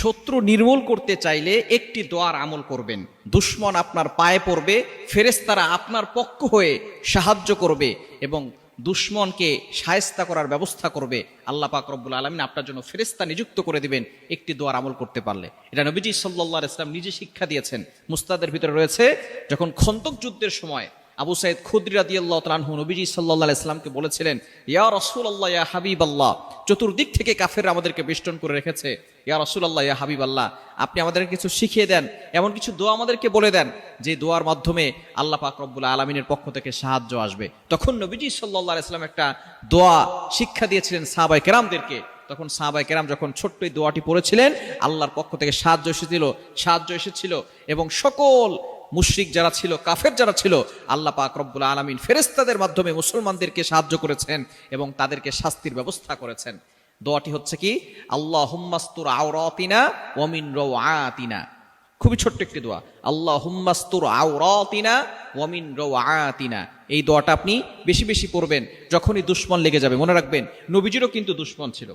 শত্রু নির্মূল করতে চাইলে একটি দোয়ার আমল করবেন। দুশমন আপনার পায়ে পড়বে, ফেরেশতারা আপনার পক্ষ হয়ে সাহায্য করবে এবং দুশমনকে শায়েস্তা করার ব্যবস্থা করবে। আল্লাহ পাক রব্বুল আলামিন আপনার জন্য ফেরেশতা নিযুক্ত করে দিবেন একটি দোয়ার আমল করতে পারলে। এটা নবীজি সাল্লাল্লাহু আলাইহি ওয়াসাল্লাম নিজে শিক্ষা দিয়েছেন। মুস্তাদের ভিতরে রয়েছে, যখন খন্দক যুদ্ধের সময় আবু সাঈদ খুদরি রাদিয়াল্লাহু তাআলা আনহু নবীজি সাল্লাল্লাহু আলাইহি ওয়াসাল্লামকে বলেছিলেন, ইয়া রাসূলুল্লাহ, ইয়া হাবিবাল্লাহ, চতুর্দিক থেকে কাফেররা আমাদেরকে বেষ্টন করে রেখেছে, ইয়া রাসূলুল্লাহ, ইয়া হাবিবাল্লাহ, আপনি আমাদেরকে কিছু শিখিয়ে দেন, এমন কিছু দোয়া আমাদেরকে বলে দেন যে দোয়ার মাধ্যমে আল্লাহ পাক রব্বুল আলামিনের পক্ষ থেকে সাহায্য আসবে। তখন নবীজি সাল্লাল্লাহু আলাইহি ওয়াসাল্লাম একটা দোয়া শিক্ষা দিয়েছিলেন সাহাবায়ে কেরামদেরকে। তখন সাহাবায়ে কেরাম যখন ছোট্ট এই দোয়াটি পড়েছিলেন, আল্লাহর পক্ষ থেকে সাহায্য এসেছিল এবং সকল মুশরিক যারা ছিল, কাফের যারা ছিল, আল্লাহ পাক রব্বুল আলামিন ফেরেশতাদের মাধ্যমে মুসলমানদেরকে সাহায্য করেছেন এবং তাদেরকে শাস্তির ব্যবস্থা করেছেন। দোয়াটি হচ্ছে কি, আল্লাহুম্মাস্তুর আওরাতিনা ওয়া মিন রাওআতিনা। খুবই ছোট্ট একটি দোয়া, আল্লাহুম্মাস্তুর আওরাতিনা ওয়া মিন রাওআতিনা। এই দোয়াটা আপনি বেশি বেশি পড়বেন যখনই দুশমন লেগে যাবে। মনে রাখবেন, নবীজিরও কিন্তু দুশমন ছিল।